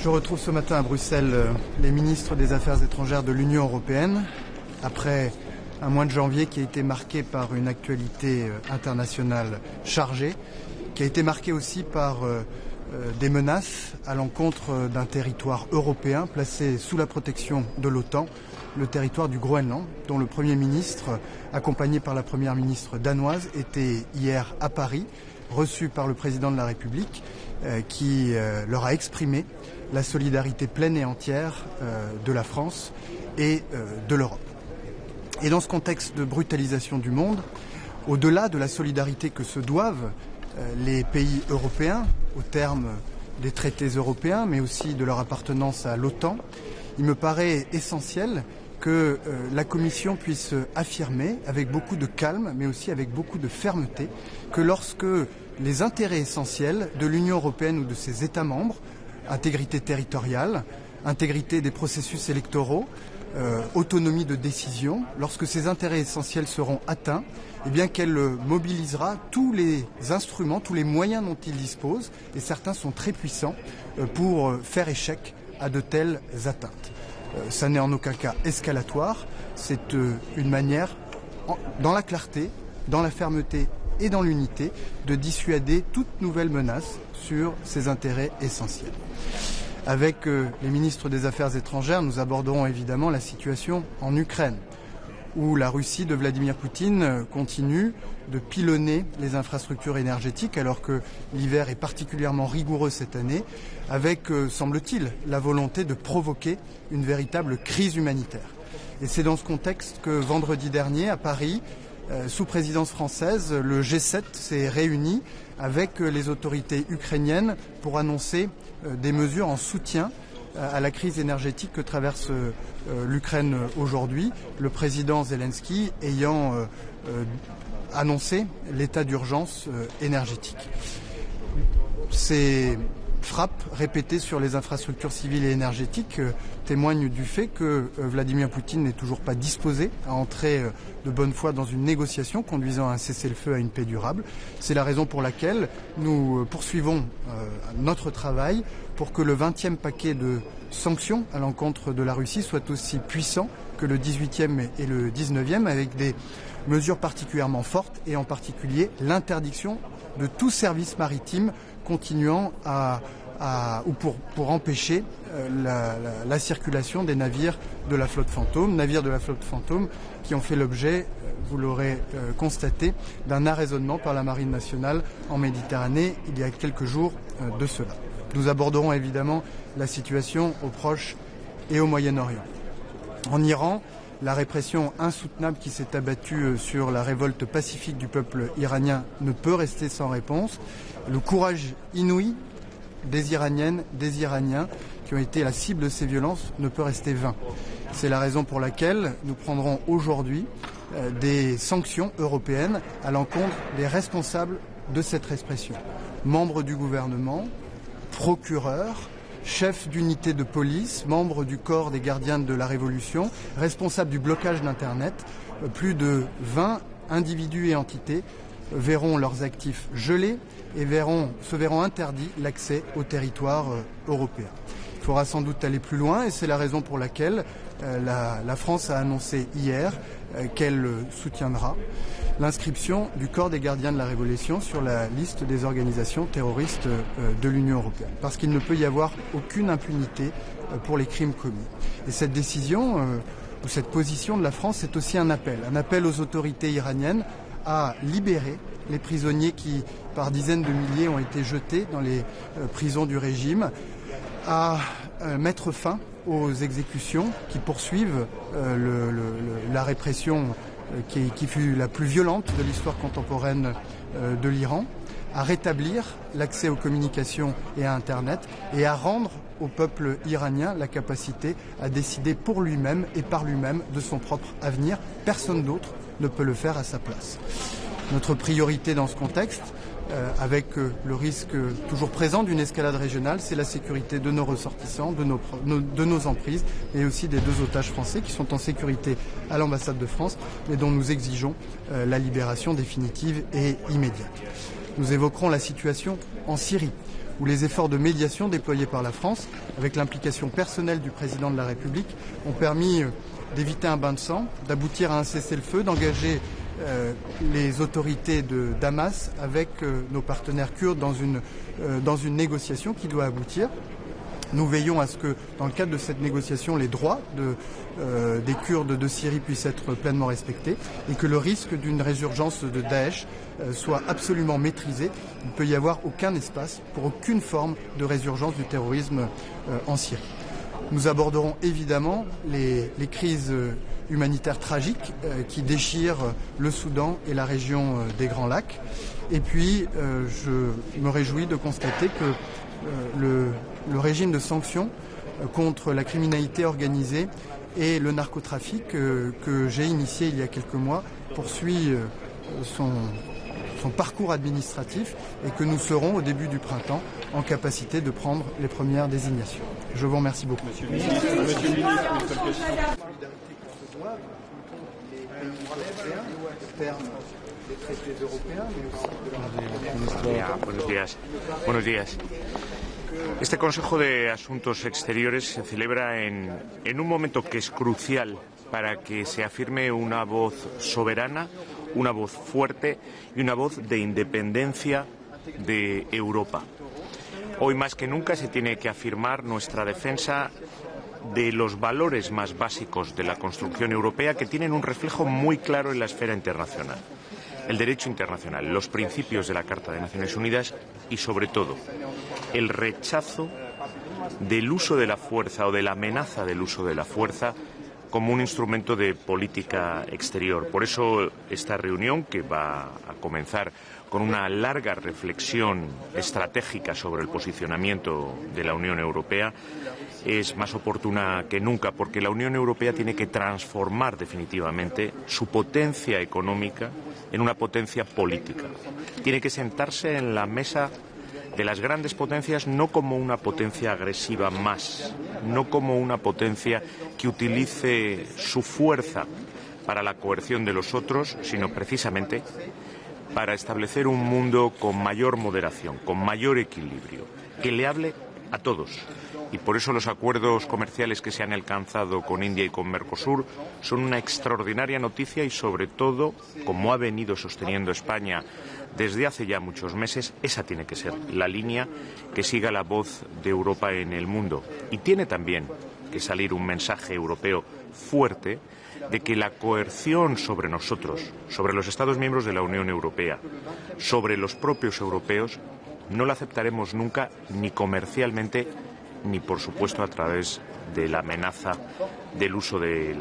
Je retrouve ce matin à Bruxelles les ministres des Affaires étrangères de l'Union européenne, après un mois de janvier qui a été marqué par une actualité internationale chargée, qui a été marqué aussi par des menaces à l'encontre d'un territoire européen placé sous la protection de l'OTAN, le territoire du Groenland, dont le Premier ministre, accompagné par la Première ministre danoise, était hier à Paris, reçu par le Président de la République, qui leur a exprimé la solidarité pleine et entière de la France et de l'Europe. Et dans ce contexte de brutalisation du monde, au-delà de la solidarité que se doivent les pays européens au terme des traités européens, mais aussi de leur appartenance à l'OTAN, il me paraît essentiel que la Commission puisse affirmer avec beaucoup de calme, mais aussi avec beaucoup de fermeté, que lorsque les intérêts essentiels de l'Union européenne ou de ses États membres, intégrité territoriale, intégrité des processus électoraux, autonomie de décision, lorsque ces intérêts essentiels seront atteints, eh bien qu'elle mobilisera tous les instruments, tous les moyens dont il dispose, et certains sont très puissants, pour faire échec à de telles atteintes. Ça n'est en aucun cas escalatoire, c'est une manière, dans la clarté, dans la fermeté et dans l'unité, de dissuader toute nouvelle menace sur ses intérêts essentiels. Avec les ministres des Affaires étrangères, nous aborderons évidemment la situation en Ukraine, où la Russie de Vladimir Poutine continue de pilonner les infrastructures énergétiques alors que l'hiver est particulièrement rigoureux cette année, avec, semble-t-il, la volonté de provoquer une véritable crise humanitaire. Et c'est dans ce contexte que vendredi dernier, à Paris, sous présidence française, le G7 s'est réuni avec les autorités ukrainiennes pour annoncer des mesures en soutien à la crise énergétique que traverse l'Ukraine aujourd'hui, le président Zelensky ayant annoncé l'état d'urgence énergétique. Ces frappes répétées sur les infrastructures civiles et énergétiques témoignent du fait que Vladimir Poutine n'est toujours pas disposé à entrer de bonne foi dans une négociation conduisant à un cessez-le-feu, à une paix durable. C'est la raison pour laquelle nous poursuivons notre travail pour que le 20e paquet de sanctions à l'encontre de la Russie soit aussi puissant que le 18e et le 19e, avec des mesures particulièrement fortes et en particulier l'interdiction de tout service maritime continuant pour empêcher la circulation des navires de la flotte fantôme qui ont fait l'objet, vous l'aurez constaté, d'un arraisonnement par la Marine nationale en Méditerranée il y a quelques jours de cela. Nous aborderons évidemment la situation au Proche et au Moyen-Orient. En Iran, la répression insoutenable qui s'est abattue sur la révolte pacifique du peuple iranien ne peut rester sans réponse. Le courage inouï des Iraniennes, des Iraniens qui ont été la cible de ces violences ne peut rester vain. C'est la raison pour laquelle nous prendrons aujourd'hui des sanctions européennes à l'encontre des responsables de cette répression. Membres du gouvernement, procureurs, chefs d'unité de police, membres du corps des gardiens de la Révolution, responsables du blocage d'Internet, plus de 20 individus et entités verront leurs actifs gelés et se verront interdits l'accès au territoire européen. Il faudra sans doute aller plus loin et c'est la raison pour laquelle la France a annoncé hier qu'elle soutiendra l'inscription du corps des gardiens de la Révolution sur la liste des organisations terroristes de l'Union européenne. Parce qu'il ne peut y avoir aucune impunité pour les crimes commis. Et cette décision, ou cette position de la France, est aussi un appel aux autorités iraniennes à libérer les prisonniers qui, par dizaines de milliers, ont été jetés dans les prisons du régime, à mettre fin aux exécutions qui poursuivent la répression qui fut la plus violente de l'histoire contemporaine de l'Iran, à rétablir l'accès aux communications et à Internet et à rendre au peuple iranien la capacité à décider pour lui-même et par lui-même de son propre avenir. Personne d'autre ne peut le faire à sa place. Notre priorité dans ce contexte, avec le risque toujours présent d'une escalade régionale, c'est la sécurité de nos ressortissants, de nos emprises, et aussi des 2 otages français qui sont en sécurité à l'ambassade de France, mais dont nous exigeons la libération définitive et immédiate. Nous évoquerons la situation en Syrie, où les efforts de médiation déployés par la France, avec l'implication personnelle du président de la République, ont permis d'éviter un bain de sang, d'aboutir à un cessez-le-feu, d'engager les autorités de Damas avec nos partenaires kurdes dans une négociation qui doit aboutir. Nous veillons à ce que, dans le cadre de cette négociation, les droits des Kurdes de Syrie puissent être pleinement respectés et que le risque d'une résurgence de Daesh soit absolument maîtrisé. Il ne peut y avoir aucun espace pour aucune forme de résurgence du terrorisme en Syrie. Nous aborderons évidemment les crises humanitaires tragiques qui déchirent le Soudan et la région des Grands Lacs. Et puis, je me réjouis de constater que le régime de sanctions contre la criminalité organisée et le narcotrafic que j'ai initié il y a quelques mois poursuit son parcours administratif et que nous serons au début du printemps en capacité de prendre les premières désignations. Je vous remercie beaucoup. Monsieur le ministre, Buenos días. Este Consejo de Asuntos Exteriores se celebra en un momento que es crucial para que se afirme una voz soberana, una voz fuerte y una voz de independencia de Europa. Hoy más que nunca se tiene que afirmar nuestra defensa de los valores más básicos de la construcción europea que tienen un reflejo muy claro en la esfera internacional. El derecho internacional, los principios de la Carta de Naciones Unidas y, sobre todo, el rechazo del uso de la fuerza o de la amenaza del uso de la fuerza como un instrumento de política exterior. Por eso esta reunión, que va a comenzar con una larga reflexión estratégica sobre el posicionamiento de la Unión Europea, es más oportuna que nunca, porque la Unión Europea tiene que transformar definitivamente su potencia económica en una potencia política. Tiene que sentarse en la mesa de las grandes potencias no como una potencia agresiva más, no como una potencia que utilice su fuerza para la coerción de los otros, sino precisamente para establecer un mundo con mayor moderación, con mayor equilibrio, que le hable a todos. Y por eso los acuerdos comerciales que se han alcanzado con India y con Mercosur son una extraordinaria noticia y, sobre todo, como ha venido sosteniendo España desde hace ya muchos meses, esa tiene que ser la línea que siga la voz de Europa en el mundo. Y tiene también que salir un mensaje europeo fuerte de que la coerción sobre nosotros, sobre los Estados miembros de la Unión Europea, sobre los propios europeos, no la aceptaremos nunca, ni comercialmente, ni por supuesto a través de la amenaza del uso de la